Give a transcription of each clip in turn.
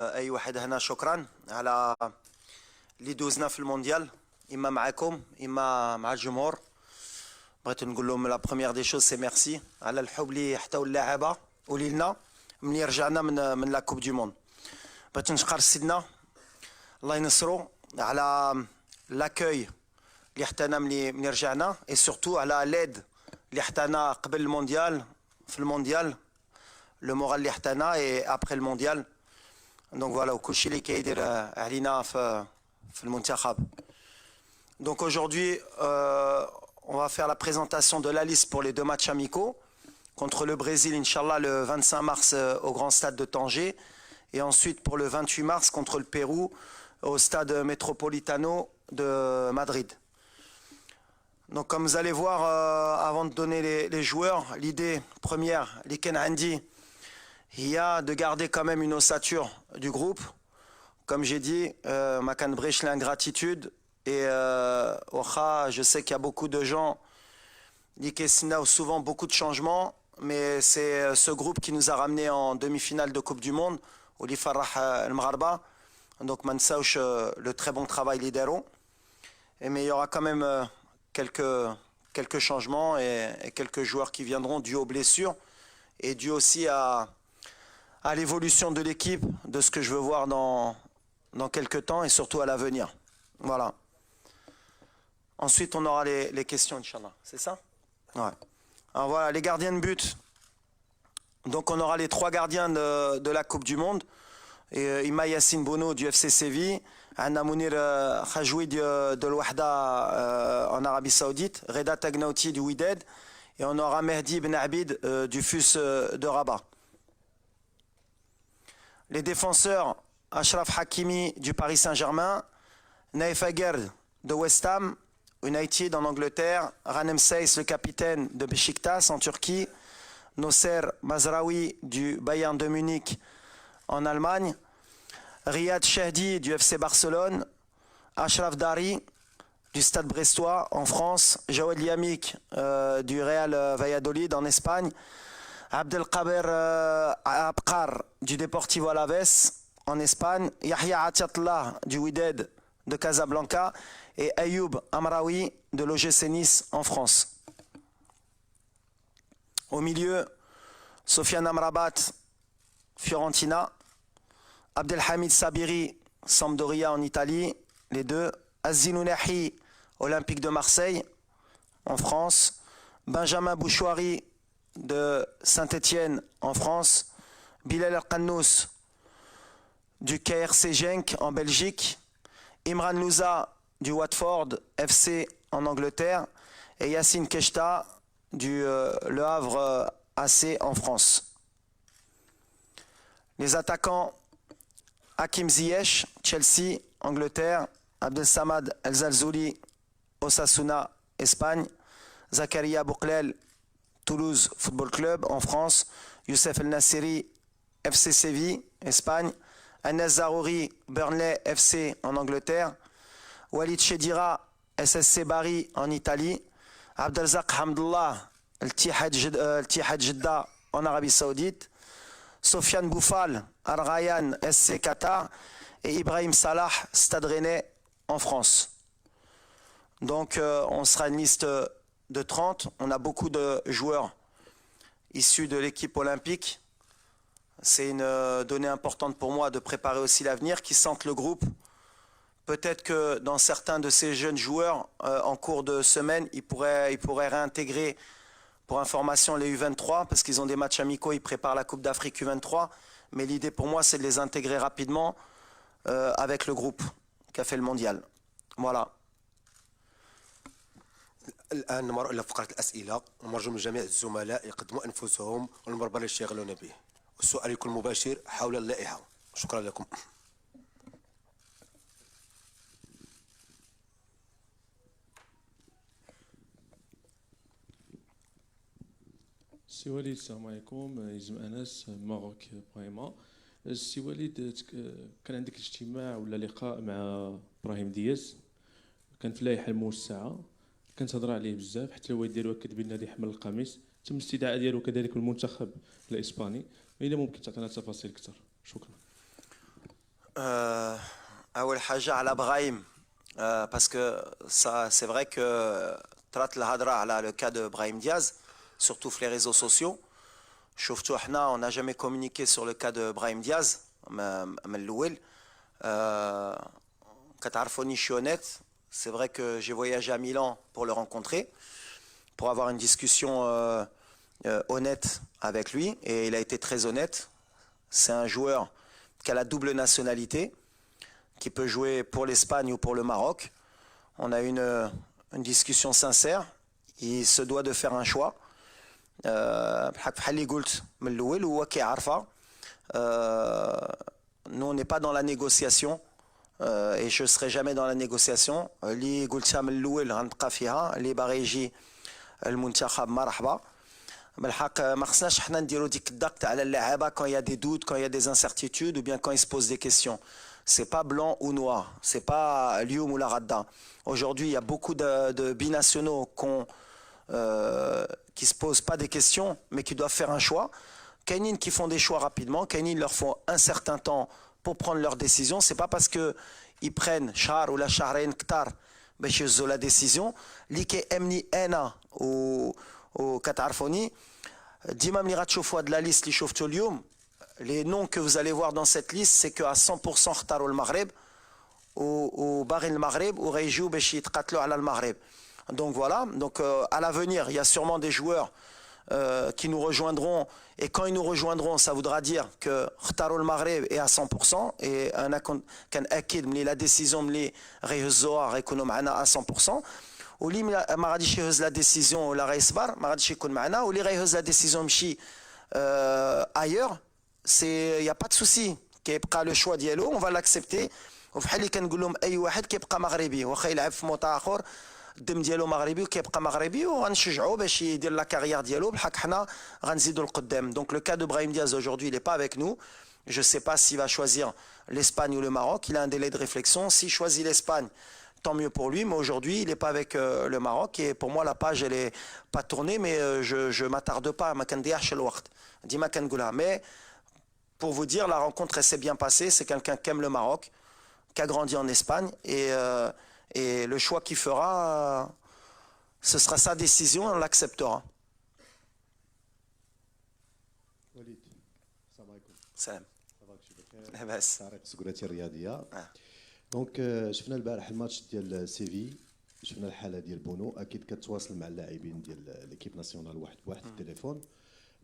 اي واحد هنا شكرا على اللي دوزنا في المونديال، اما معكم اما مع الجمهور. بغيت نقول لهم لا بروميير دي شوز سي ميرسي على الحب اللي حتاو اللاعبه ولينا ملي رجعنا من لا كوب دو موند. بغيت نشكر سيدنا الله ينصرو على لاكوي اللي حتانا ملي رجعنا، اي سورتو على ليد اللي حتانا قبل المونديال في المونديال، لو مورال اللي حتانا اي ابري المونديال. Donc voilà, وكلشي اللي كيدير علينا في المنتخب. Donc aujourd'hui, on va faire la présentation de la liste pour les deux matchs amicaux contre le Brésil, Inch'Allah, le 25 mars au Grand Stade de Tanger, et ensuite pour le 28 mars contre le Pérou au Stade Metropolitano de Madrid. Donc comme vous allez voir, avant de donner les joueurs, l'idée première, les Ken Andy, il y a de garder quand même une ossature du groupe. Comme j'ai dit, Makan Brech l'ingratitude. Et je sais qu'il y a beaucoup de gens, Likesina, souvent beaucoup de changements, mais c'est ce groupe qui nous a ramenés en demi-finale de Coupe du Monde, Oli Farah El-Mgharba. Donc Mansauch, le très bon travail lidero. Mais il y aura quand même quelques changements et quelques joueurs qui viendront dû aux blessures et dû aussi à l'évolution de l'équipe, de ce que je veux voir dans quelques temps et surtout à l'avenir. Voilà. Ensuite, on aura les questions, Inch'Allah. C'est ça? Ouais. Alors voilà, les gardiens de but. Donc on aura les trois gardiens de la Coupe du Monde. Ima Yassine Bono du FC Séville, Anna Mounir Khajoui de l'Ouahda en Arabie Saoudite, Reda Tagnauti du Wydad, et on aura Mehdi Ben Abid du FUS de Rabat. Les défenseurs, Achraf Hakimi du Paris Saint-Germain, Naif Aguerd de West Ham United en Angleterre, Ranem Seyss, le capitaine de Beşiktaş en Turquie, Nosser Mazraoui du Bayern de Munich en Allemagne, Riyad Chehdi du FC Barcelone, Achraf Dari du Stade Brestois en France, Jawed Yamik du Real Valladolid en Espagne, Abdelkader Abkar du Deportivo Alaves en Espagne, Yahya Atiatullah du Wydad de Casablanca et Ayoub Amraoui de l'OGC Nice en France. Au milieu, Sofiane Amrabat, Fiorentina, Abdelhamid Sabiri, Sampdoria en Italie, les deux, Azzin Ounahi, Olympique de Marseille en France, Benjamin Bouchouari de Saint-Étienne en France, Bilal El-Qannous du KRC Genk en Belgique, Imran Louza du Watford FC en Angleterre et Yassine Keshta du Le Havre AC en France. Les attaquants, Hakim Ziyech, Chelsea, Angleterre, Abdel Samad El Zalzouli, Osasuna, Espagne, Zakaria Bouklel, Toulouse Football Club en France, Youssef El Nassiri, FC Séville, Espagne, Anas Zarouri, Burnley FC en Angleterre, Walid Chedira, SSC Bari en Italie, Abdelzak Hamdullah, El Tihad Jeddah en Arabie Saoudite, Sofiane Boufal, Al Rayyan SC Qatar et Ibrahim Salah, Stade Rennais en France. Donc on sera une liste de 30. On a beaucoup de joueurs issus de l'équipe olympique. C'est une donnée importante pour moi de préparer aussi l'avenir, qui sentent le groupe. Peut-être que dans certains de ces jeunes joueurs, en cours de semaine, ils pourraient réintégrer, pour information, les U23, parce qu'ils ont des matchs amicaux, ils préparent la Coupe d'Afrique U23. Mais l'idée pour moi, c'est de les intégrer rapidement avec le groupe qui a fait le mondial. Voilà. الآن نمر إلى فقرة الأسئلة، ونرجو من جميع الزملاء يقدموا أنفسهم والمربع اللي يشتغلون به. السؤال يكون مباشر حول اللائحة. شكرا لكم. سي وليد السلام عليكم. يزم انس ماروك برايما. سي وليد، كان عندك اجتماع ولا لقاء مع ابراهيم دياز، كان في اللائحه الموسعه، كانت هضره عليه بزاف، حتى الوالد ديالو اكد بان غادي يحمل القميص، تم الاستدعاء ديالو كذلك المنتخب الاسباني. اذا ممكن تعطينا تفاصيل اكثر؟ شكرا. أول حاجة على برايم parce que ça c'est vrai que طرات الهضرة على le cas de Brahim Diaz surtout في les réseaux sociaux. شفتوا احنا on n'a jamais communiqué sur le cas de Brahim Diaz من الأول. كتعرفوني je suis honnête. C'est vrai que j'ai voyagé à Milan pour le rencontrer, pour avoir une discussion honnête avec lui, et il a été très honnête. C'est un joueur qui a la double nationalité, qui peut jouer pour l'Espagne ou pour le Maroc. On a une discussion sincère. Il se doit de faire un choix. Nous, on n'est pas dans la négociation. Et je ne serai jamais dans la négociation. اللي قلتها من الأول غنبقى فيها اللي باغي يجي المنتخب مرحبا. بالحق ما خصناش حنا نديرو ديك الضغط على اللعابه quand il y a des doutes, quand il y a des incertitudes ou bien quand ils se posent des questions. C'est pas blanc ou noir, c'est pas اليوم ولا غدا. Aujourd'hui, il y a beaucoup de binationaux qui se posent pas des questions mais qui doivent faire un choix. كاينين qui font des choix rapidement, كاينين leur font un certain temps pour prendre leur décision. C'est pas parce que ils prennent شهر ولا شهرين كتار باش يهزوا la décision اللي كيأمني انا وكتعرفوني ديما ملي غتشوفوا هاد لا ليست اللي شفتوا اليوم. Les noms que vous allez voir dans cette liste, c'est que à 100% اختاروا المغرب وباغي المغرب وغيجيو باش يتقاتلوا على المغرب. Donc voilà, donc à l'avenir, il y a sûrement des joueurs qui nous rejoindront, et quand ils nous rejoindront, ça voudra dire que اختاروا المغرب est à 100%, et انا كنأكد ملي la décision ملي غيهزوها غيكونوا معنا à 100%. واللي ما غاديش يهز لا ديسيزيون ولا غيصبر ما غاديش يكون معنا، واللي غيهز لا ديسيزيون يمشي ايور سي يا با دو سوسي كيبقى لو شوا ديالو اون فا لاكسبتي. وفحال اللي كنقول لهم اي واحد كيبقى مغربي واخا يلعب في موطا اخر الدم ديالو مغربي وكيبقى مغربي وغنشجعوه باش يدير لا كارير ديالو بالحق حنا غنزيدوا القدام. Donc le cas de Brahim Diaz aujourd'hui il n'est pas avec nous. Je sais pas s'il va choisir l'Espagne ou le Maroc, il a un délai de réflexion. S'il choisit l'Espagne, tant mieux pour lui, mais aujourd'hui il n'est pas avec le Maroc, et pour moi la page elle est pas tournée, mais je m'attarde pas, mais pour vous dire la rencontre elle s'est bien passée. C'est quelqu'un qui aime le Maroc, qui a grandi en Espagne, et le choix qu'il fera ce sera sa décision, on l'acceptera. وليد السلام عليكم. سلام. صباحك بخير. لاباس. تعرف السكرتير الرياضيه. دونك شفنا البارح الماتش ديال سيفي، شفنا الحاله ديال بونو، اكيد كتواصل مع اللاعبين ديال ليكيب ناسيونال واحد بواحد في التليفون.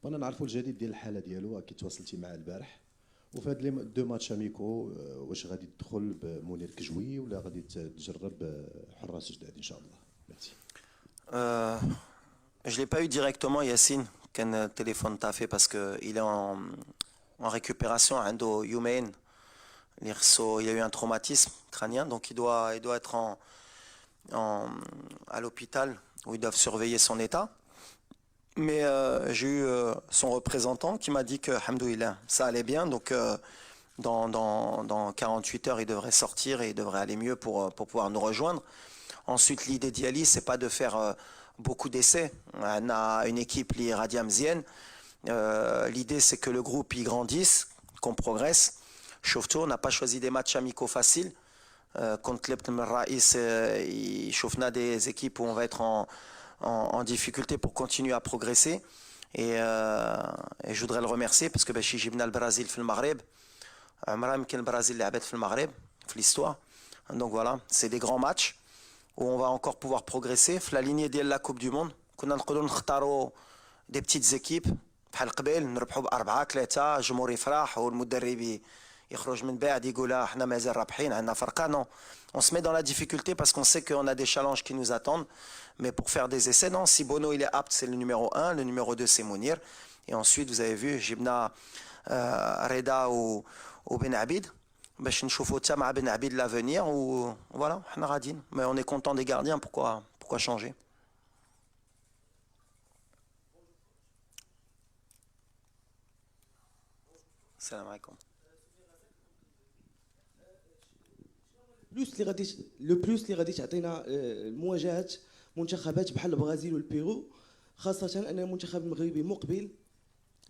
بغينا نعرفوا الجديد ديال الحاله ديالو، اكيد تواصلتي معاه البارح. وفي هاد لي دو ماتش اميكو واش غادي تدخل بمنير كجوي ولا غادي تجرب حراس جداد ان شاء الله؟ ميرسي. Je l'ai pas eu directement Yacine qu'un téléphone t'a fait parce que il est en récupération عنده يومين. Il y a eu un traumatisme crânien, donc il doit être à l'hôpital où ils doivent surveiller son état. Mais j'ai eu son représentant qui m'a dit que, alhamdoulilah, ça allait bien. Donc dans 48 heures, il devrait sortir et il devrait aller mieux pour pouvoir nous rejoindre. Ensuite, l'idée d'Yali, c'est pas de faire beaucoup d'essais. On a une équipe, les Radiamzienne. L'idée, c'est que le groupe y grandisse, qu'on progresse. Surtout, on n'a pas choisi des matchs amicaux faciles. Contre l'Ebn Raïs, il des équipes où on va être en difficulté pour continuer à progresser. Et je voudrais le remercier parce que chez Jibna le Brésil fait le Maghreb. Amram qui le Brésil l'a fait le Maghreb, fait l'histoire. Donc voilà, c'est des grands matchs où on va encore pouvoir progresser. La lignée de la Coupe du Monde, qu'on a des petites équipes. بحال قبل نربحوا ب4 3 الجمهور يفرح والمدرب يخرج من بعد يقول احنا مازال رابحين عندنا فرقه. Non, on se met dans la difficulté parce qu'on sait qu'on a des challenges qui nous attendent, mais pour faire des essais, non. Si Bono il est apte, c'est le numéro 1, le numéro 2 c'est Mounir, et ensuite vous avez vu جبنا Reda ou Ben Abid باش نشوفوا حتى مع Ben Abid l'avenir, ou voilà احنا غاديين. Mais on est content des gardiens, pourquoi changer? السلام عليكم. لو بلوس اللي غادي تعطينا مواجهه منتخبات بحال البرازيل والبيرو، خاصه ان المنتخب المغربي مقبل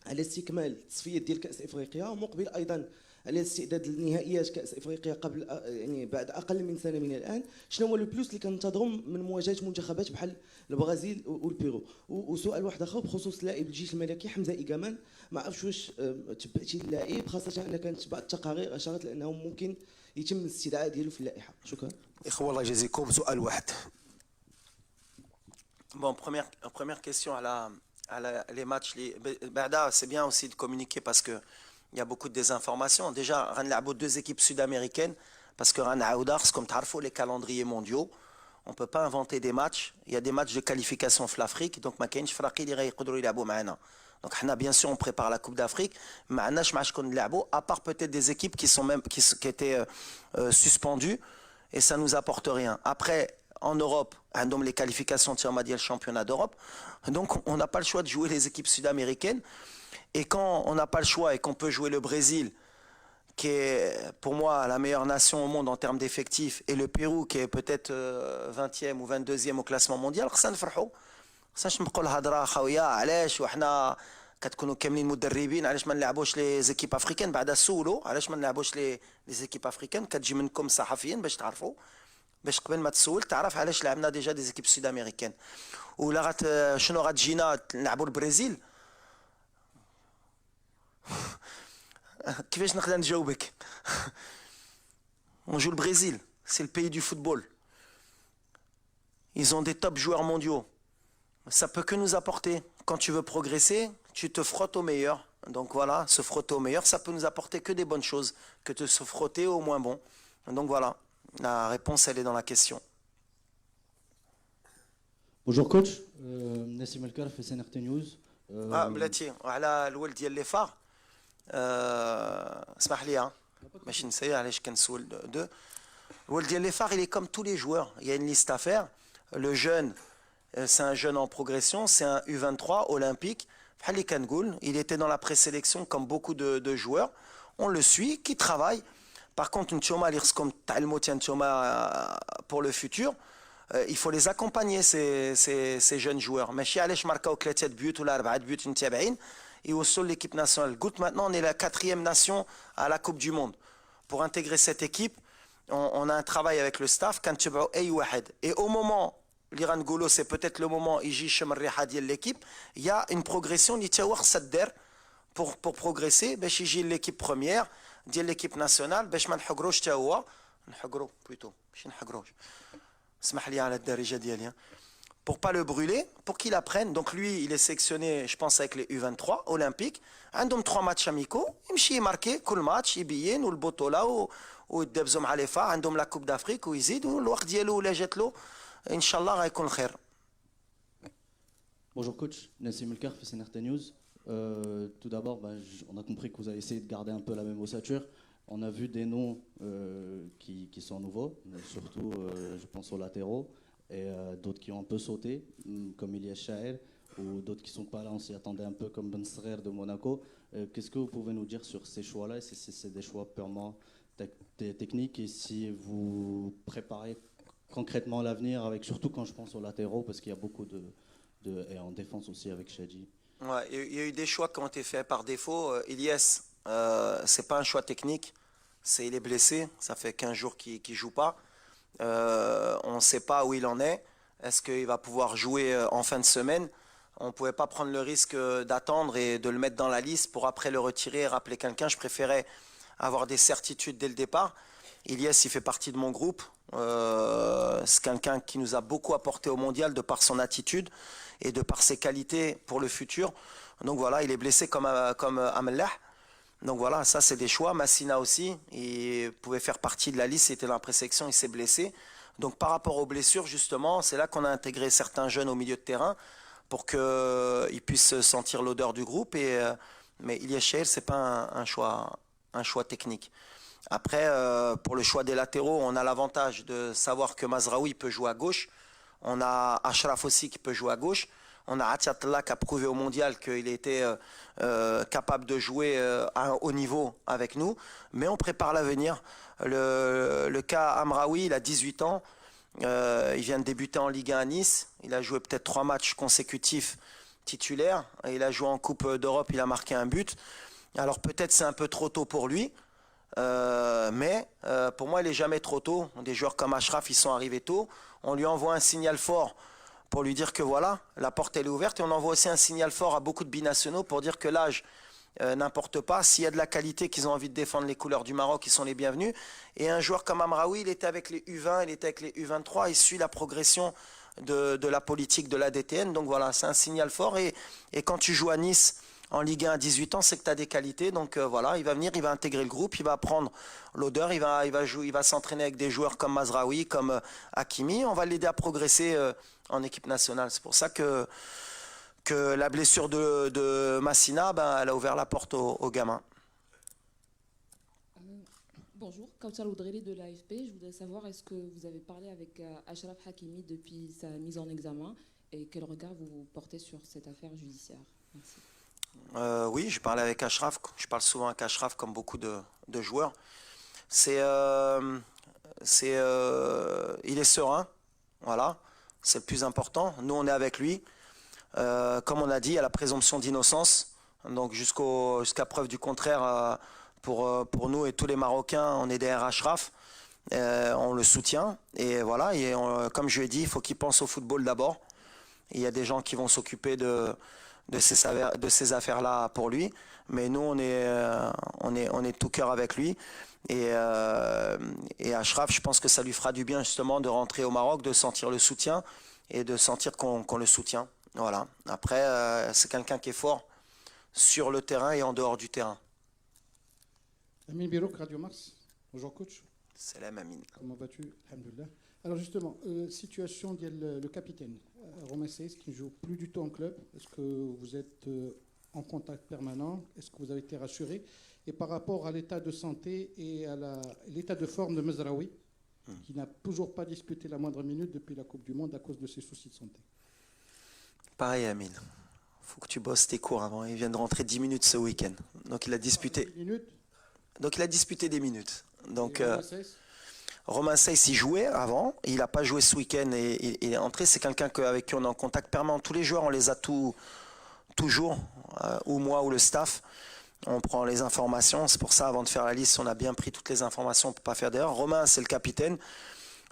على استكمال التصفيات ديال كاس افريقيا، ومقبل ايضا على الاستعداد للنهائيات كاس افريقيا قبل يعني بعد اقل من سنه من الان، شنو هو لو بلوس اللي كننتظروا من مواجهه منتخبات بحال البرازيل والبيرو؟ وسؤال واحد اخر بخصوص لاعب الجيش الملكي حمزه ايكامان، ما عرفتش واش تبعتي اللاعب، خاصه ان كانت بعض التقارير اشارت لانه ممكن يتم الاستدعاء ديالو في اللائحه. شكرا. اخوه الله يجازيكم، سؤال واحد. Bon, première question les matchs. Berda, c'est bien aussi de communiquer parce qu'il y a beaucoup de désinformations. Déjà, on a deux équipes sud-américaines parce que comme tu as les calendriers mondiaux, on ne peut pas inventer des matchs. Il y a des matchs de qualification pour l'Afrique, donc ma كاينش فرقي اللي يقدروا يلعبوا معنا. Donc bien sûr on prépare la Coupe d'Afrique, mais ما عندناش مع شكون نلعبوا à part peut-être des équipes qui étaient suspendues et ça nous apporte rien. Après en Europe, les qualifications de le championnat d'Europe. Donc, on n'a pas le choix de jouer les équipes sud-américaines. Et quand on n'a pas le choix et qu'on peut jouer le Brésil, qui est pour moi la meilleure nation au monde en termes d'effectifs, et le Pérou, qui est peut-être 20e ou 22e au classement mondial, ça نفرحوا. ça نبقوا الهضره خويا علاش وحنا كتكونوا كاملين مدربين علاش ما نلعبوش لي زيكيب افريكان بعدا سولو علاش ما نلعبوش لي زيكيب افريكان كتجي منكم صحفيين باش تعرفوا باش قبل ما تسول تعرف علاش لعبنا ديجا دي زيكيب سود امريكان ولا شنو غتجينا نلعبوا البرازيل كيفاش نقدر نجاوبك on joue le Brésil c'est le pays du football ils ont des top joueurs mondiaux ça peut que nous apporter quand tu veux progresser tu te frottes au meilleur donc voilà se frotter au meilleur ça peut nous apporter que des bonnes choses que de se frotter au moins bon donc voilà la réponse elle est dans la question. Bonjour coach, Nassim Elkarf et CNRT News. بلاتي وعلى الولد ديال لي فار اسمح لي باش نسير علاش كنسول دو الولد ديال لي فار il est comme tous les joueurs il y a une liste à faire le jeune c'est un jeune en progression c'est un U23 olympique بحال اللي كنقول il était dans la présélection comme beaucoup de joueurs on le suit qui travaille par contre نتوما اللي خصكم تعلموا نتوما pour le futur il faut les accompagner ces jeunes joueurs ماشي علاش ماركاو 3 بيوت ولا 4 بيوت متابعين يوصلوا l'équipe nationale قلت maintenant on est la 4e nation à la Coupe du monde pour intégrer cette équipe on a un travail avec le staff كنتبعوا اي واحد et au moment اللي غنقولوا c'est peut-être le moment يجي يشم الريحه ديال l'équipe il y a une progression اللي تا هو خصها دار pour progresser باش يجي l'équipe première ديال l'équipe nationale باش ما نحقروش تا هو نحقروا plutôt ماشي نحقروش اسمح لي على الدارجه ديالي pour pas le brûler pour qu'il apprenne donc lui il est sélectionné je pense avec les U23 olympiques عندهم 3 matchs amicaux يمشي يماركي كل ماتش يبين والبطوله ويدبزوا مع لي فا عندهم لا كوب دافريك ويزيد والوقت ديالو ولا جات له ان شاء الله غيكون خير. Bonjour coach, Nassim Elkarf et CNRT News. Tout d'abord, on a compris que vous avez essayé de garder un peu la même ossature. On a vu des noms qui sont nouveaux, surtout je pense aux latéraux, et d'autres qui ont un peu sauté, comme Ilyes Chaher, ou d'autres qui ne sont pas là, on s'y attendait un peu, comme Ben Srer de Monaco. Qu'est-ce que vous pouvez nous dire sur ces choix-là, et si c'est des choix purement techniques, et si vous préparez concrètement l'avenir, avec surtout quand je pense aux latéraux, parce qu'il y a beaucoup et en défense aussi avec Shadji. Ouais, il y a eu des choix qui ont été faits par défaut. Ilyes, c'est pas un choix technique, il est blessé, ça fait 15 jours qu'il ne joue pas. On ne sait pas où il en est. Est-ce qu'il va pouvoir jouer en fin de semaine? On ne pouvait pas prendre le risque d'attendre et de le mettre dans la liste pour après le retirer et rappeler quelqu'un. Je préférais avoir des certitudes dès le départ. Ilyes, il fait partie de mon groupe. C'est quelqu'un qui nous a beaucoup apporté au mondial de par son attitude et de par ses qualités pour le futur. Donc voilà, il est blessé comme Amellah. Donc voilà, ça c'est des choix. Massina aussi, il pouvait faire partie de la liste, il était dans la présélection, il s'est blessé. Donc par rapport aux blessures, justement, c'est là qu'on a intégré certains jeunes au milieu de terrain pour qu'ils puissent sentir l'odeur du groupe. Mais Ilyes Chaher, ce n'est pas un choix technique. Après, pour le choix des latéraux, on a l'avantage de savoir que Mazraoui peut jouer à gauche. On a Ashraf aussi qui peut jouer à gauche. On a Atiatullah qui a prouvé au mondial qu'il était capable de jouer à un haut niveau avec nous. Mais on prépare l'avenir. Le cas Amraoui, il a 18 ans. Il vient de débuter en Ligue 1 à Nice. Il a joué peut-être 3 matchs consécutifs titulaires. Il a joué en Coupe d'Europe, il a marqué un but. Alors peut-être c'est un peu trop tôt pour lui. Mais pour moi, il n'est jamais trop tôt. Des joueurs comme Achraf, ils sont arrivés tôt. On lui envoie un signal fort pour lui dire que voilà, la porte elle est ouverte. Et on envoie aussi un signal fort à beaucoup de binationaux pour dire que l'âge n'importe pas. S'il y a de la qualité, qu'ils ont envie de défendre les couleurs du Maroc, ils sont les bienvenus. Et un joueur comme Amraoui, il était avec les U20, il était avec les U23, il suit la progression de la politique de l'ADTN. Donc voilà, c'est un signal fort. Et quand tu joues à Nice en Ligue 1 à 18 ans, c'est que tu as des qualités. Donc voilà, il va venir, il va intégrer le groupe, il va apprendre l'odeur, il va jouer, il va s'entraîner avec des joueurs comme Mazraoui, comme Hakimi. On va l'aider à progresser en équipe nationale. C'est pour ça que la blessure de Massina, ben, elle a ouvert la porte aux gamins. Bonjour, Kautar Oudreli de l'AFP. Je voudrais savoir, est-ce que vous avez parlé avec Achraf Hakimi depuis sa mise en examen et quel regard vous portez sur cette affaire judiciaire? Merci. Oui, je parle avec Achraf. Je parle souvent avec Achraf comme beaucoup de joueurs. Il est serein, voilà, c'est le plus important. Nous, on est avec lui. Comme on a dit, il y a la présomption d'innocence. Donc jusqu'à preuve du contraire, pour nous et tous les Marocains, on est derrière Achraf. On le soutient. Et voilà, comme je lui ai dit, il faut qu'il pense au football d'abord. Il y a des gens qui vont s'occuper de ces affaires-là pour lui. Mais nous, on est tout cœur avec lui. Et Achraf, je pense que ça lui fera du bien justement de rentrer au Maroc, de sentir le soutien et de sentir qu'on le soutient. Voilà. Après, c'est quelqu'un qui est fort sur le terrain et en dehors du terrain. Amin Birouk, Radio Mars. Bonjour coach. Salam Amin. Comment vas-tu? Alhamdoulilah. Alors justement, situation le capitaine, Romain Saiss, qui ne joue plus du tout en club. Est-ce que vous êtes en contact permanent? Est-ce que vous avez été rassuré? Et par rapport à l'état de santé et à l'état de forme de Mazraoui, qui n'a toujours pas disputé la moindre minute depuis la Coupe du Monde à cause de ses soucis de santé. Pareil, Amine. Il faut que tu bosses tes cours avant. Il vient de rentrer 10 minutes ce week-end. Donc il a disputé. 10 minutes. Donc il a disputé des minutes. Donc Romain Saiss, il jouait avant. Il n'a pas joué ce week-end et il est entré. C'est quelqu'un avec qui on est en contact permanent. Tous les joueurs, on les a toujours, ou moi ou le staff. On prend les informations. C'est pour ça, avant de faire la liste, on a bien pris toutes les informations pour ne pas faire d'erreur. Romain, c'est le capitaine.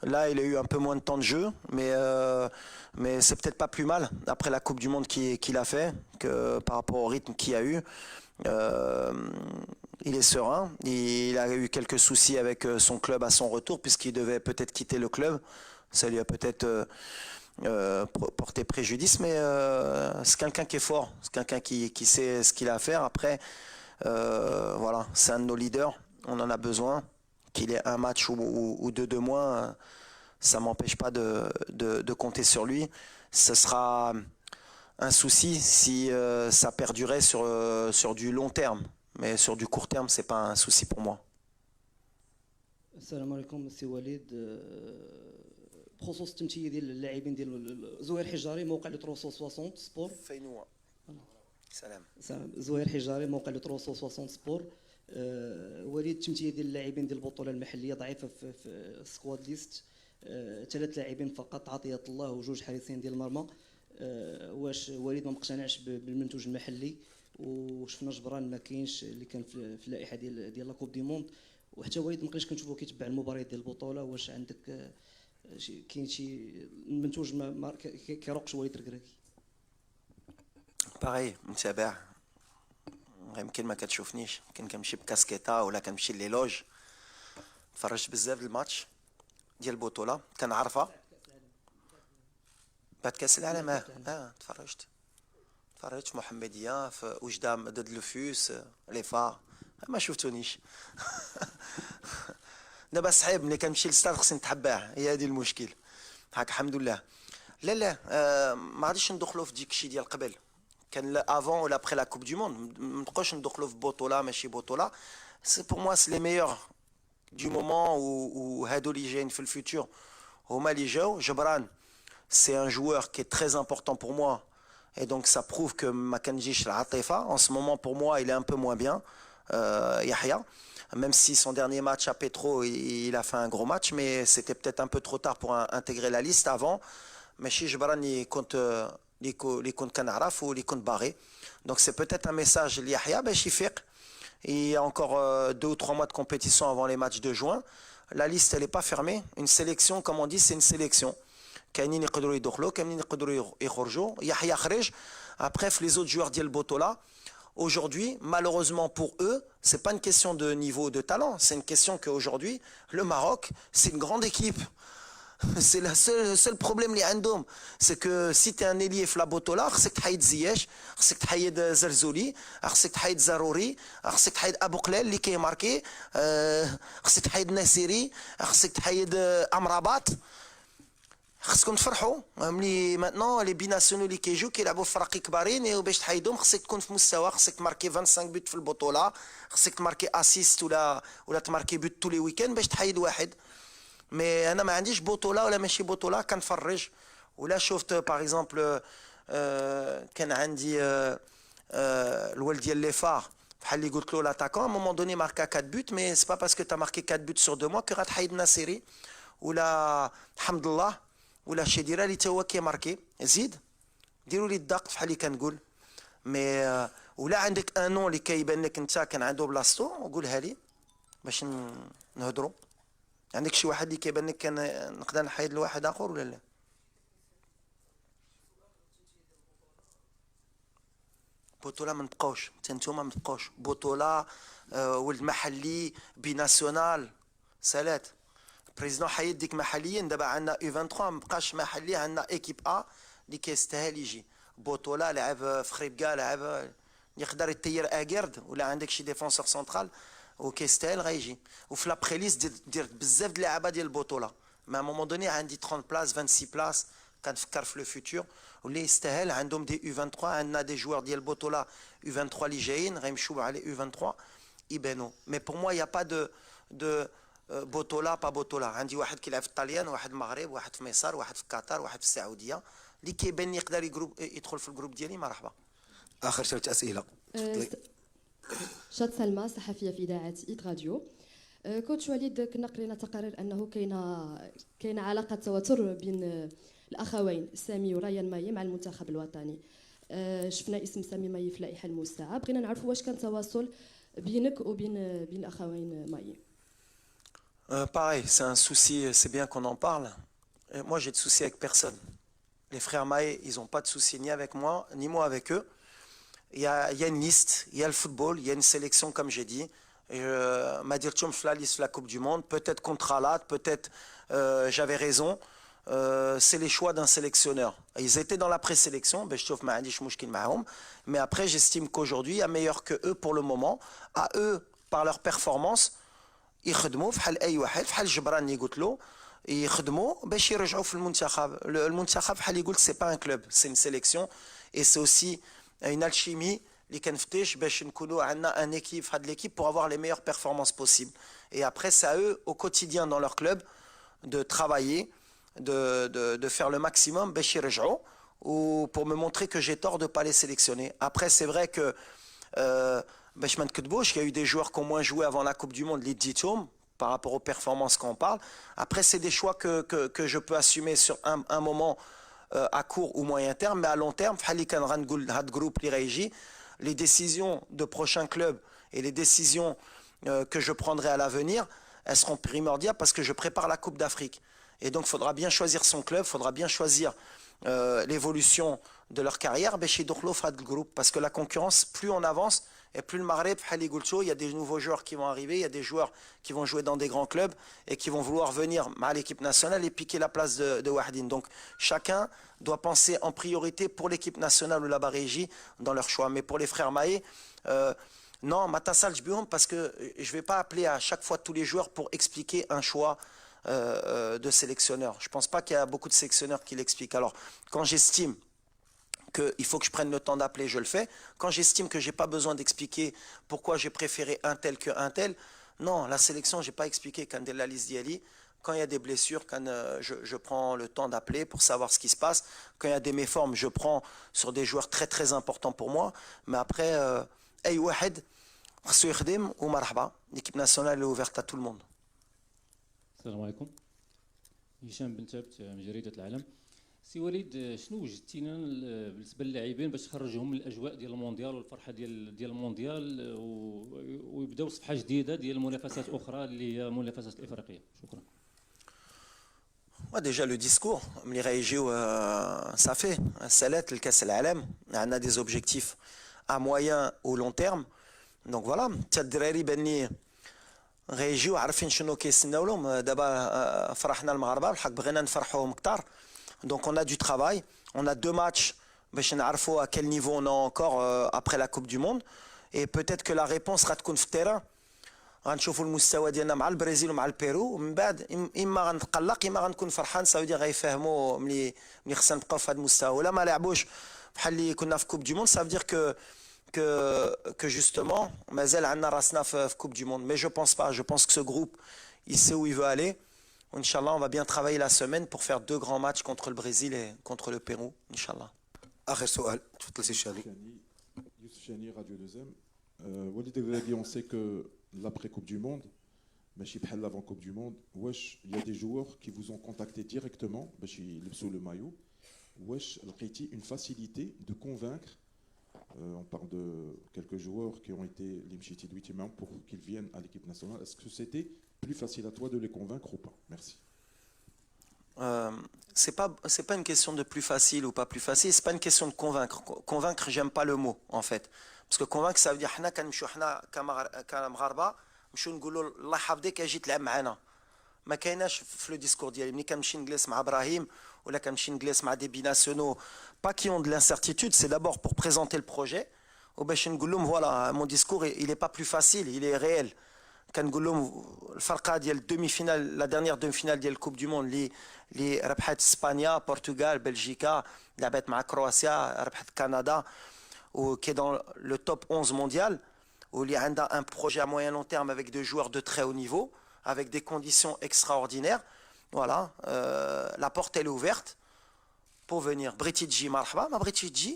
Là, il a eu un peu moins de temps de jeu, mais c'est peut-être pas plus mal après la Coupe du Monde qu'il a fait, que par rapport au rythme qu'il a eu. Il est serein. Il a eu quelques soucis avec son club à son retour, puisqu'il devait peut-être quitter le club. Ça lui a peut-être porté préjudice, mais c'est quelqu'un qui est fort. C'est quelqu'un qui sait ce qu'il a à faire. Après, voilà, c'est un de nos leaders. On en a besoin. Qu'il ait un match ou deux de moins, ça ne m'empêche pas de compter sur lui. Ce sera un souci si ça perdurait sur du long terme. Mais sur du court terme, ce n'est pas un souci pour moi. السلام عليكم سي وليد بخصوص التمثيليه ديال اللاعبين ديال زهير حجاري موقع لو 360 سبور فينوا سلام زهير حجاري موقع لو 360 سبور وليد التمثيليه ديال اللاعبين ديال البطوله المحليه ضعيفه في السكواد ليست 3 لاعبين فقط عطيه الله وجوج حارسين ديال المرمى واش وليد ما مقتنعش بالمنتوج المحلي وشفنا جبران ما كاينش اللي كان في اللائحه ديال لا كوب دي موند وحتى وليد ما بقيناش كنشوفو كيتبع المباريات ديال البطوله واش عندك كاين شي المنتوج ما كيروقش وليد ركراكي باغي متابع يمكن ما كتشوفنيش يمكن كنمشي بكاسكيطه ولا كنمشي ليلوج تفرجت بزاف الماتش ديال البطوله كنعرفها بعد كاس العالم تفرجت في محمديه في وجده ضد لوفوس لي فار ما شفتونيش دابا صعيب ملي كنمشي للستاد خصني نتحباه هي هذه المشكل هاك الحمد لله لا ما غاديش ندخلوا في ديك الشيء ديال قبل كان افون ولا ابري لا كوب دو موند ما نبقاوش ندخلوا في بطوله ماشي بطوله سي بور موا سي لي ميور دو مومون وهادو اللي جايين في الفوتور هما اللي جاو جبران سي ان جوور كي تري امبورطون بور موا et donc ça prouve que ma kanjish l'Atifa en ce moment pour moi il est un peu moins bien Yahya même si son dernier match à Petro il a fait un gros match mais c'était peut-être un peu trop tard pour intégrer la liste avant mais chez Jbran il compte les comptes Kanaraf ou les comptes barrés donc c'est peut-être un message Yahya باش يفيق Il y a encore 2 ou 3 mois de compétition avant les matchs de juin. La liste, elle n'est pas fermée. Une sélection, comme on dit, c'est une sélection. كاينين يقدروا يدخلوا كاينين يقدروا يخرجوا يحيى خرج. Après les autres joueurs ديال Botola, aujourd'hui, malheureusement pour eux, c'est pas une question de niveau de talent, c'est une question qu'aujourd'hui, le Maroc, c'est une grande équipe. C'est le seul problème اللي عندهم, c'est que si tu es un ailier في la Botola, خصك تحيد زياش, خصك تحيد زرزولي, خصك تحيد زروري, خصك تحيد ابو قلال اللي كيماركي, خصك تحيد ناسيري, خصك تحيد امرابات. خصكم تفرحوا ملي ماتنون لي بيناسيونو اللي كيجيو كيلعبوا في فرق كبارين وباش تحيدهم خصك تكون في مستوى, خصك تماركي 25 بوت في البطوله, خصك تماركي اسيست ولا تماركي بوت تو لي ويكاند باش تحيد واحد. مي انا ما عنديش بطوله ولا ماشي بطوله, كنتفرج ولا شفت باغ اكزومبل كان عندي الولد ديال لي فار بحال اللي قلت له لاتاكون, à un moment donné marqué 4 buts, mais c'est pas parce que tu as marqué 4 buts sur 2 mois que غتحيد ناصري ولا حمد الله ولا شديرة اللي تا هو كيماركي. زيد ديروا لي الضغط بحال اللي كنقول. مي ولا عندك ان نون اللي كيبان لك انت كان عنده بلاصتو وقولها لي باش نهضروا. عندك شي واحد اللي كيبان لك كان نقدر نحيد لواحد اخر ولا لا؟ بطولة ما نبقاوش, حتى نتوما ما تبقاوش بطولة. ولد محلي بيناسيونال سالات. بريزيدون حيد ديك محليين, دابا عندنا U23 ما بقاش محلي, عندنا ايكيب ا اللي كيستاهل يجي بطولة. لعب في خريبكا, لعب يقدر يطير اكيرد, ولا عندك شي ديفونسور سنترال وكيستاهل غيجي. وفي لابخي ليست دير بزاف د اللعابه ديال البطوله. مي ا مومون دوني عندي 30 بلاص 26 بلاص, كنفكر في لو فيتور واللي يستاهل. عندهم دي U23, عندنا دي جوار ديال البطوله U23 اللي جايين غيمشيو على U23 يبانوا. مي بور موا يا با دو بطوله با بطوله. عندي واحد كيلعب في الطاليان, واحد المغرب, واحد في مصر, واحد في قطر, واحد في السعوديه, اللي كيبان يقدر يدخل في الجروب ديالي مرحبا. اخر 3 اسئله. شاد سلمى صحفيه في اذاعه ايت راديو. كوتش وليد, كنا قرينا تقارير انه كاينه علاقه تواتر بين الاخوين سامي وريان ماي مع المنتخب الوطني. شفنا اسم سامي ماي في اللائحه الموسعه, بغينا نعرفوا واش كان تواصل بينك وبين الاخوين ماي. Pareil, c'est un souci, c'est bien qu'on en parle. Et moi, j'ai de soucis avec personne. Les frères Maé, ils n'ont pas de soucis ni avec moi, ni moi avec eux. Il y a une liste, il y a le football, il y a une sélection, comme j'ai dit. Madir Tchoum la liste la Coupe du Monde, peut-être contre Alat, peut-être j'avais raison. C'est les choix d'un sélectionneur. Ils étaient dans la présélection, mais après, j'estime qu'aujourd'hui, il y a meilleur que eux pour le moment. À eux, par leur performance, يخدموا بحال اي واحد, بحال جبران اللي قلت له, يخدموا باش يرجعوا في المنتخب. المنتخب بحال اللي قلت سي با ان كلوب, سي une sélection et c'est aussi une alchimie اللي كنفتش باش نكونوا عندنا ان équipe في هاد l'équipe pour avoir les meilleures performances possibles. Et après c'est à eux au quotidien dans leur club de travailler, de faire le maximum باش يرجعوا, ou pour me montrer que j'ai tort de pas les sélectionner. Après c'est vrai que باش ما نكذبوش, il y a eu des joueurs qui ont moins joué avant la Coupe du Monde, les Ditoum, par rapport aux performances qu'on parle. Après, c'est des choix que je peux assumer sur un moment à court ou moyen terme, mais à long terme, les décisions de prochains clubs et les décisions que je prendrai à l'avenir, elles seront primordiales parce que je prépare la Coupe d'Afrique. Et donc, il faudra bien choisir son club, il faudra bien choisir l'évolution de leur carrière, parce que la concurrence, plus on avance, et plus le Maghreb, il y a des nouveaux joueurs qui vont arriver, il y a des joueurs qui vont jouer dans des grands clubs et qui vont vouloir venir à l'équipe nationale et piquer la place de Wahdin. Donc chacun doit penser en priorité pour l'équipe nationale ou la Barégie dans leur choix. Mais pour les frères Maé, non, Matassal Jbioum, parce que je ne vais pas appeler à chaque fois tous les joueurs pour expliquer un choix de sélectionneur. Je ne pense pas qu'il y a beaucoup de sélectionneurs qui l'expliquent. Alors quand j'estime qu'il faut que je prenne le temps d'appeler, je le fais. Quand j'estime que je n'ai pas besoin d'expliquer pourquoi j'ai préféré un tel qu'un tel, non, la sélection, je n'ai pas expliqué quand la liste d'Yali. Quand il y a des blessures, quand je prends le temps d'appeler pour savoir ce qui se passe. Quand il y a des méformes, je prends sur des joueurs très très importants pour moi. Mais après, أي واحد خصو يخدم ومرحبا. L'équipe nationale est ouverte à tout le monde. السلام عليكم. هشام بن ثابت من جريدة العالم. سي وليد شنو وجدتي لنا بالنسبه للاعبين باش تخرجهم من الاجواء ديال المونديال والفرحه ديال المونديال ويبداو صفحه جديده ديال المنافسات اخرى اللي هي المنافسات الافريقيه؟ شكرا. Déjà le discours, ملي غيجيو صافي سالات لكاس العالم عندنا دي زوبجيكتيف à moyen ou long terme. Donc voilà, حتى الدراري باني غيجيو عارفين شنو كيستناو لهم. دابا فرحنا المغاربه بالحق بغينا نفرحوهم كثار. Donc on a du travail, on a 2 matchs باش نعرفوا à quel niveau on est encore après la Coupe du Monde et peut-être que la réponse غتكون في التيران. غنشوفوا المستوى ديالنا مع البرازيل ومع البيرو ومن بعد اما غنتقلق اما غنكون فرحان. ساودي غيفهموا ملي خصنا نبقاو في هذا المستوى ولا ما لعبوش بحال اللي كنا في كوب دي موند. Ça veut dire que justement مازال عندنا راسنا في كوب دي موند. Mais je pense pas, je pense que ce groupe il sait où il veut aller. Inch'Allah, on va bien travailler la semaine pour faire 2 grands matchs contre le Brésil et contre le Pérou, Inch'Allah. اخر سؤال تفضل سي شاني. Youssef Chani, Radio 2M. Walid Regragui, on sait que l'après-Coupe du Monde, ماشي بحال l'avant-Coupe du Monde, واش il y a des joueurs qui vous ont contacté directement باش يلبسوا le maillot. واش لقيتي une facilité de convaincre, on parle de quelques joueurs qui ont été اللي مشيتي دويتي معاهم pour qu'ils viennent à l'équipe nationale. Est-ce que c'était plus facile à toi de les convaincre ou pas? Merci. C'est pas une question de plus facile ou pas plus facile, c'est pas une question de convaincre. Convaincre, j'aime pas le mot en fait. Parce que convaincre, ça veut dire حنا كنمشيو حنا كمغاربه نمشيو نقولوا الله يحفظك اجي تلعب معنا. ما كايناش في لو ديسكور ديالي ملي كنمشي نجلس مع ابراهيم ولا كنمشي نجلس مع دي بيناسيونو pas qui ont de l'incertitude, c'est d'abord pour présenter le projet وباش نقول لهم voilà mon discours il est pas plus facile, il est réel. كنقول لهم الفرقه ديال الدومي فينال لا ديرنيير دومي فينال ديال الكوب دو موند اللي ربحت اسبانيا بورتوغال بلجيكا لعبت مع كرواتيا ربحت كندا وكي دون لو توب 11 mondial واللي عندها un projet à moyen long terme avec des joueurs de très haut niveau avec des conditions extraordinaires. Voilà, la porte elle est ouverte pour venir. Bretidji marhaba, ma Bretidji,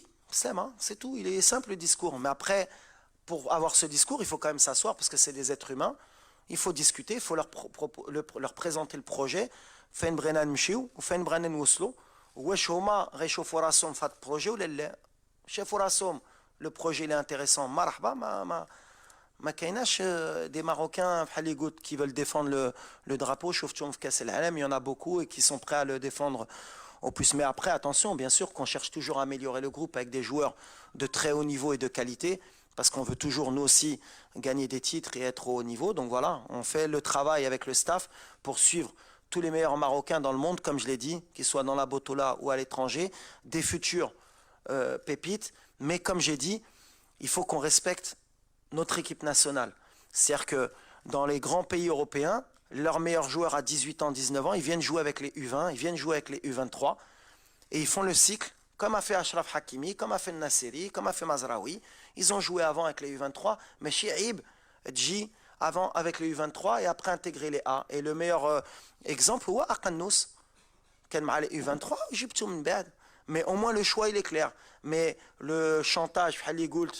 c'est tout, il est simple le discours. Mais après, pour avoir ce discours, il faut quand même s'asseoir parce que c'est des êtres humains. Il faut discuter, il faut leur présenter le projet. Fain Brennan Mchiou, ou Fain Brennan Woslo, ou Wesh Homa, réchauffe Rassom, fat projet ou l'elle. Chef Rassom, le projet il est intéressant. Marhaba, ما كايناش des Marocains qui veulent défendre le drapeau. شفتهم في كاس العالم, il y en a beaucoup et qui sont prêts à le défendre au plus. Mais après, attention, bien sûr qu'on cherche toujours à améliorer le groupe avec des joueurs de très haut niveau et de qualité, parce qu'on veut toujours nous aussi gagner des titres et être au haut niveau. Donc voilà, on fait le travail avec le staff pour suivre tous les meilleurs Marocains dans le monde, comme je l'ai dit, qu'ils soient dans la Botola ou à l'étranger, des futurs pépites. Mais comme j'ai dit, il faut qu'on respecte notre équipe nationale. C'est-à-dire que dans les grands pays européens, leurs meilleurs joueurs à 18 ans, 19 ans, ils viennent jouer avec les U20, ils viennent jouer avec les U23 et ils font le cycle comme a fait Achraf Hakimi, comme a fait Nasseri, comme a fait Mazraoui. Ils ont joué avant avec les U23, mais Chiib, Dji, avant avec les U23 et après intégrer les A. Et le meilleur exemple, c'est Akannous, qui a les U23, Egypte mais au moins le choix il est clair. Mais le chantage,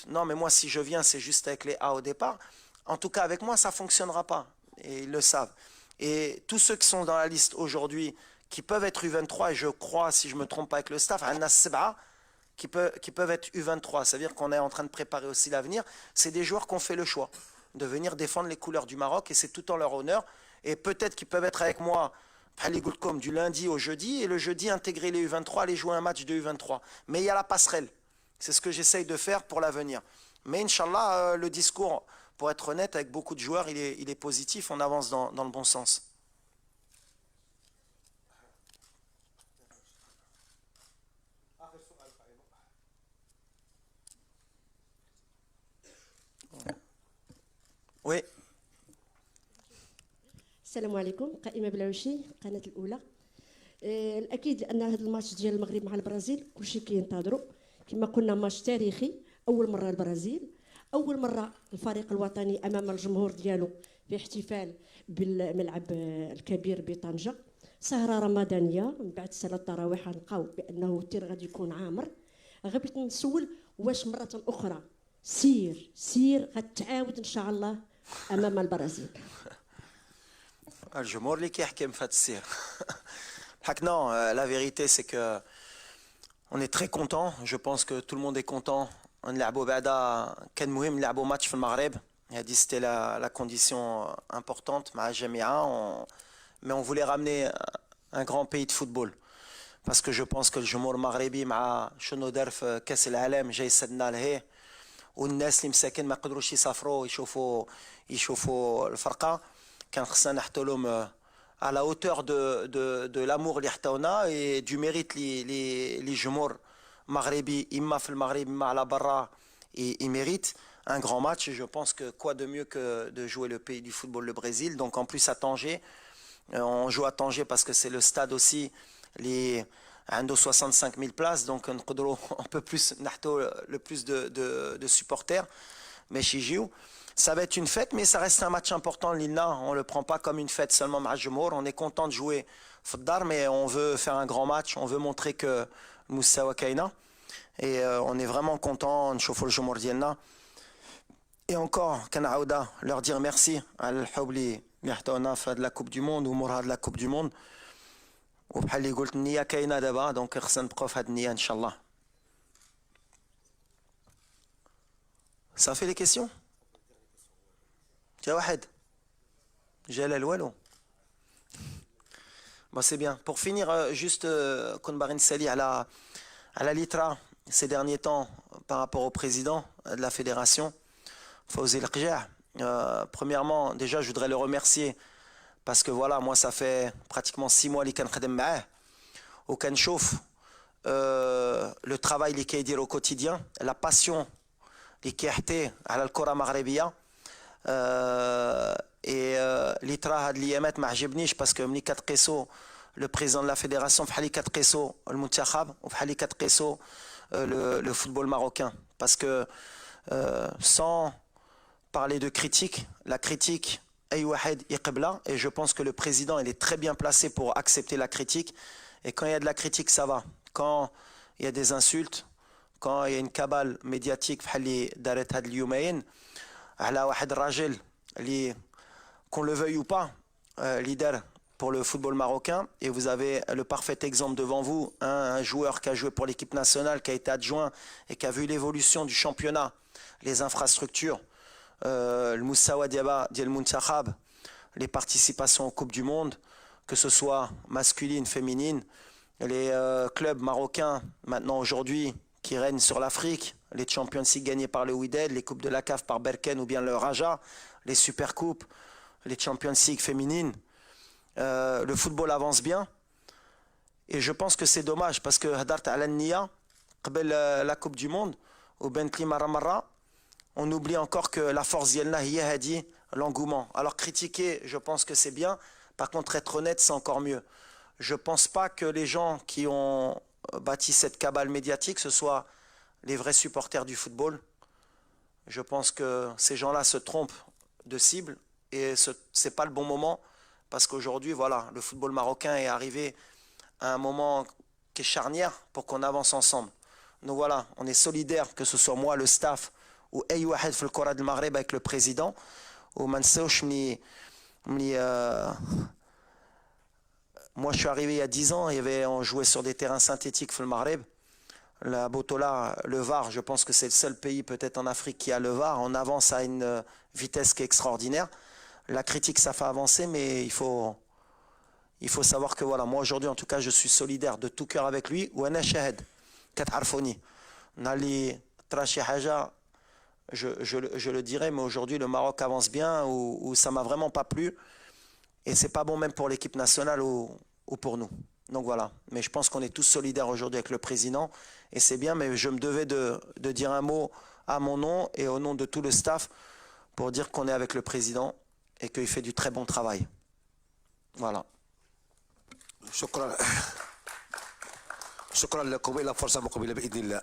non mais moi si je viens c'est juste avec les A au départ, en tout cas avec moi ça ne fonctionnera pas. Et ils le savent. Et tous ceux qui sont dans la liste aujourd'hui, qui peuvent être U23, et je crois, si je ne me trompe pas avec le staff, qui peuvent être U23, c'est-à-dire qu'on est en train de préparer aussi l'avenir, c'est des joueurs qui ont fait le choix de venir défendre les couleurs du Maroc, et c'est tout en leur honneur. Et peut-être qu'ils peuvent être avec moi du lundi au jeudi, et le jeudi intégrer les U23, aller jouer un match de U23. Mais il y a la passerelle. C'est ce que j'essaye de faire pour l'avenir. Mais Inch'Allah, le discours, pour être honnête, avec beaucoup de joueurs, il est positif, on avance dans le bon sens. Oui. السلام عليكم. قائمه بلاوشي قناه الاولى. الاكيد ان هذا الماتش ديال المغرب مع البرازيل كلشي كينتظروا كما قلنا ماتش تاريخي. اول مره البرازيل، اول مره الفريق الوطني امام الجمهور ديالو في احتفال بالملعب الكبير بطنجه. سهره رمضانيه من بعد صلاه التراويح غنلقاو بانه التير غادي يكون عامر. غبيت نسول واش مره اخرى سير غتعاود ان شاء الله امام البرازيل. الجمهور اللي كيحكم في هذا السير. Non, la vérité c'est que On est très content. Je pense que tout le monde est content. On a كان مهم نلعبوا match في المغرب. C'était la condition importante مع الجميع. Mais on voulait ramener un grand pays de football. Parce que je pense que الجمهور المغربي مع شنو دار في كأس العالم جاي يسدنا لهيه. والناس اللي مساكن ما قدروش يسافروا يشوفوا الفرقة. كان خصنا نحطوا لهم à la hauteur de l'amour اللي حطونا et du mérite les جمهور مغربي إما في المغرب إما على برا ils méritent un grand match et je pense que quoi de mieux que de jouer le pays du football, le Brésil. Donc en plus à Tanger, on joue à Tanger parce que c'est le stade aussi les 65 000 places, donc on peut plus le plus de supporters. Mais chez Gio, ça va être une fête, mais ça reste un match important. L'Ilna, on ne le prend pas comme une fête seulement Mahjomour. On est content de jouer Foddar, mais on veut faire un grand match. On veut montrer que Moussa Wakaina. Et on est vraiment content de chauffer le Jomour Dielna. Et encore, Kanaouda, leur dire merci à l'Houbli, de la Coupe du Monde ou Mourad de la Coupe du Monde. وبحال اللي قلت النية كاينة دابا دونك خصنا نبقاو في هاد النية ان شاء الله. صافي لي كيسيون؟ جا واحد جلال والو. Bon, c'est bien. Pour finir, juste كون باغي نسالي على l'ITRA ces derniers temps par rapport au président de la fédération Fawzi El-Qja. Premièrement, déjà je voudrais le remercier parce que voilà, moi ça fait pratiquement 6 mois اللي كنخدم معاه وكنشوف le travail اللي كيدير au quotidien, la passion اللي كيحتي على الكرة المغربية. et l'ITRA هاد الايامات ما عجبنيش باسكو ملي كتقيسو le président de la fédération بحال اللي كتقيسو المنتخب وبحال اللي كتقيسو le football marocain parce que sans parler de critique, la critique et je pense que le président il est très bien placé pour accepter la critique et quand il y a de la critique ça va, quand il y a des insultes, quand il y a une cabale médiatique qu'on le veuille ou pas leader pour le football marocain et vous avez le parfait exemple devant vous, un joueur qui a joué pour l'équipe nationale, qui a été adjoint et qui a vu l'évolution du championnat, les infrastructures, le Moussawa Diaba Diel Muntakhab, les participations aux Coupes du Monde, que ce soit masculine, féminine, les clubs marocains maintenant aujourd'hui qui règnent sur l'Afrique, les Champions League gagnés par le Wydad, les Coupes de la CAF par Berken ou bien le Raja, les Supercoupes, les Champions League féminines. Le football avance bien et je pense que c'est dommage parce que Hadart Al-Nia, la Coupe du Monde, au Bentley Maramara, on oublie encore que la force Yelna a dit l'engouement. Alors critiquer, je pense que c'est bien. Par contre, être honnête, c'est encore mieux. Je ne pense pas que les gens qui ont bâti cette cabale médiatique, ce soient les vrais supporters du football. Je pense que ces gens-là se trompent de cible et ce n'est pas le bon moment parce qu'aujourd'hui, voilà, le football marocain est arrivé à un moment qui est charnière pour qu'on avance ensemble. Donc voilà, on est solidaires, que ce soit moi, le staff, ou أي واحد في الكرة ديال المغرب avec le président وما نساوش ملي moi je suis arrivé il y a 10 ans, on jouait sur des terrains synthétiques في المغرب. La Botola, le VAR, je pense que c'est le seul pays peut-être en Afrique qui a le VAR. On avance à une vitesse qui est extraordinaire. La critique ça fait avancer mais il faut savoir que voilà, moi aujourd'hui en tout cas je suis solidaire de tout cœur avec lui وانا شاهد كتعرفوني نالي طرا شي حاجه je le dirais, mais aujourd'hui le Maroc avance bien ou ça m'a vraiment pas plu et c'est pas bon même pour l'équipe nationale ou pour nous. Donc voilà, mais je pense qu'on est tous solidaires aujourd'hui avec le président et c'est bien, mais je me devais de dire un mot à mon nom et au nom de tout le staff pour dire qu'on est avec le président et qu'il fait du très bon travail. Voilà. شكرا لكم، الى فرصه مقبله باذن الله.